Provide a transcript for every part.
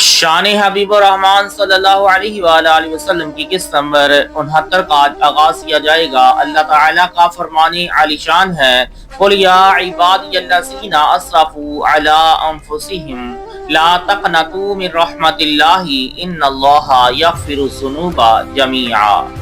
شان حبیب الرحمان صلی اللہ علیہ وآلہ وسلم کی قسط نمبر 69 کا آغاز کیا جائے گا۔ اللہ تعالیٰ کا فرمان عالی شان ہے، قُلْ يَا عِبَادِيَ الَّذِينَ أَسْرَفُوا عَلَىٰ أَنفُسِهِمْ لَا تَقْنَطُوا مِن رَحْمَتِ اللَّهِ إِنَّ اللَّهَ يَغْفِرُ الذُّنُوبَ جَمِيعًا۔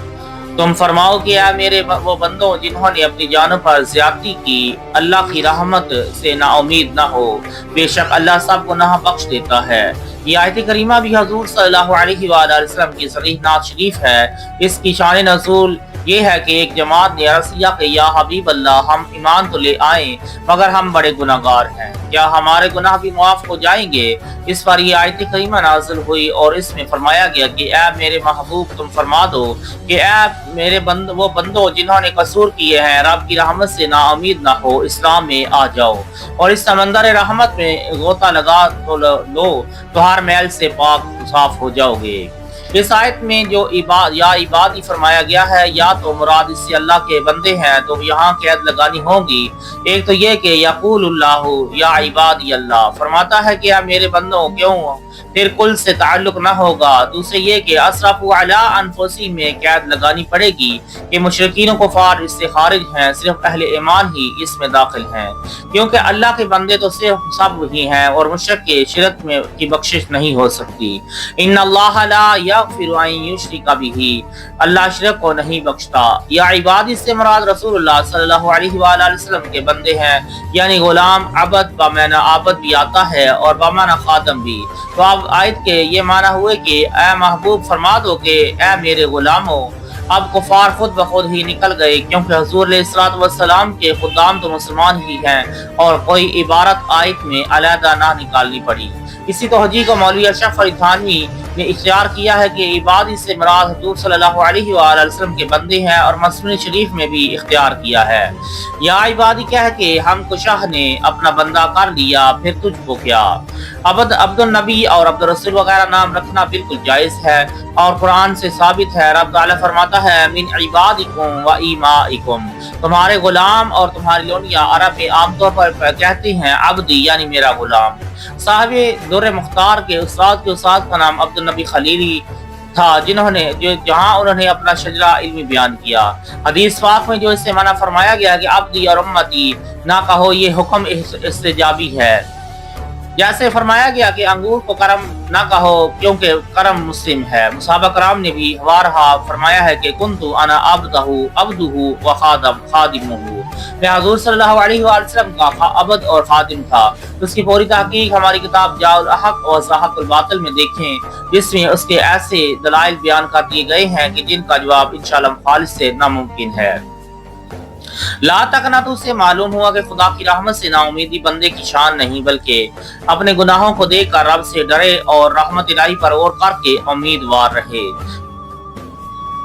تم فرماؤ کہ اے میرے وہ بندوں جنہوں نے اپنی جانوں پر زیادتی کی، اللہ کی رحمت سے نا امید نہ ہو، بے شک اللہ سب گناہ بخش دیتا ہے۔ یہ آیت کریمہ بھی حضور صلی اللہ علیہ وآلہ وسلم کی صحیح نعت شریف ہے۔ اس کی شان نزول یہ ہے کہ ایک جماعت نے عرض کیا کہ یا حبیب اللہ، ہم ایمان تو لے آئیں مگر ہم بڑے گناہگار ہیں، کیا ہمارے گناہ بھی معاف ہو جائیں گے؟ اس پر یہ آیت کریمہ نازل ہوئی اور اس میں فرمایا گیا کہ اے میرے محبوب، تم فرما دو کہ اے میرے وہ بندوں جنہوں نے قصور کیے ہیں، رب کی رحمت سے نا امید نہ ہو، اسلام میں آ جاؤ اور اس سمندر رحمت میں غوطہ لگا تو لو تو ہر میل سے پاک صاف ہو جاؤ گے۔ اس آیت میں جو یا عبادی فرمایا گیا ہے، یا تو مراد اس سے اللہ کے بندے ہیں تو یہاں قید لگانی ہوگی۔ ایک تو یہ کہ یقول اللہ یا عبادی اللہ، فرماتا ہے کہ میرے بندوں کیوں، پھر کل سے تعلق نہ ہوگا۔ دوسرے یہ کہ اسرفوا علی انفسہم میں قید لگانی پڑے گی کہ مشرکین و کفار اس سے خارج ہیں، صرف اہل ایمان ہی اس میں داخل ہیں، کیونکہ اللہ کے بندے تو صرف سب ہی ہیں اور مشرک کے شرک میں کی بخشش نہیں ہو سکتی۔ ان اللہ لا یغفر ان یشرک بہ، اللہ شرک کو نہیں بخشتا۔ یا عبادی سے مراد رسول اللہ صلی اللہ علیہ وآلہ وسلم کے بندے ہیں، یعنی غلام، عبد بمعنی عابد بھی آتا ہے اور بمعنی خادم بھی۔ تو اب آیت کے یہ معنی ہوئے کہ اے محبوب فرما دو کہ اے میرے غلاموں، اب کفار خود بخود ہی نکل گئے، کیونکہ حضور علیہ الصلوۃ والسلام کے خدام تو مسلمان ہی ہیں اور کوئی عبارت آیت میں علیحدہ نہ نکالنی پڑی۔ اسی توجیہ کو مولوی اشرف علی تھانوی نے اختیار کیا ہے کہ عبادی سے مراد حضور صلی اللہ علیہ وآلہ وسلم کے بندے ہیں، اور مسلم شریف میں بھی اختیار کیا ہے یا عبادی کہہ کہ ہم کو شاہ نے اپنا بندہ کر لیا، پھر تجھ کو کیا۔ عبد النبی اور عبد الرسول وغیرہ نام رکھنا بالکل جائز ہے اور قرآن سے ثابت ہے۔ رب تعالیٰ فرماتا ہے من عبادکم و ایمائکم، تمہارے غلام اور تمہاری لونیاں عرب میں عام طور پر کہتے ہیں عبدی یعنی میرا غلام۔ صاحب در مختار کے استاد کا نام عبد النبی خلیلی تھا، جہاں انہوں نے اپنا شجرہ علمی بیان کیا۔ حدیث پاک میں جو اس سے منع فرمایا گیا کہ عبدی اور امتی نہ کہو، یہ حکم استجابی ہے۔ جیسے فرمایا گیا کہ انگور کو کرم نہ کہو کیونکہ کرم مسلم ہے۔ صحابہ کرام نے بھی وارہا فرمایا ہے کہ کنت انا عبدہ و خادمہ، میں حضور صلی اللہ علیہ وآلہ وسلم کا عبد اور خادم تھا۔ اس کی پوری تحقیق ہماری کتاب جاء الحق و زاہق الباطل میں دیکھیں، جس میں اس کے ایسے دلائل بیان کر دیے گئے ہیں کہ جن کا جواب انشاءاللہ خالص سے ناممکن ہے۔ لا تقنطوا سے معلوم ہوا کہ خدا کی رحمت سے نا امیدی بندے کی شان نہیں، بلکہ اپنے گناہوں کو دیکھ کر رب سے ڈرے اور رحمت الہی پر غور کر کے امیدوار رہے۔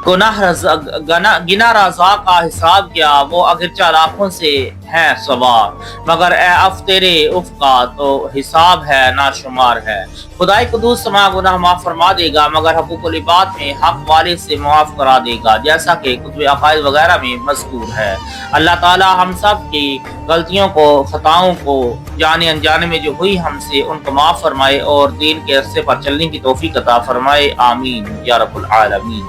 گنا رضا کا حساب کیا، وہ اگرچہ لاکھوں سے ہے سوا، مگر اے اف تیرے اف کا تو حساب ہے نا شمار ہے۔ خدائے قدوس سما گناہ معاف فرما دے گا، مگر حقوق العباد میں حق والے سے معاف کرا دے گا، جیسا کہ کتب عقائد وغیرہ میں مذکور ہے۔ اللہ تعالی ہم سب کی غلطیوں کو، خطاؤں کو جانے انجانے میں جو ہوئی ہم سے، ان کو معاف فرمائے اور دین کے راستے پر چلنے کی توفیق عطا فرمائے، آمین یا رب العالمین۔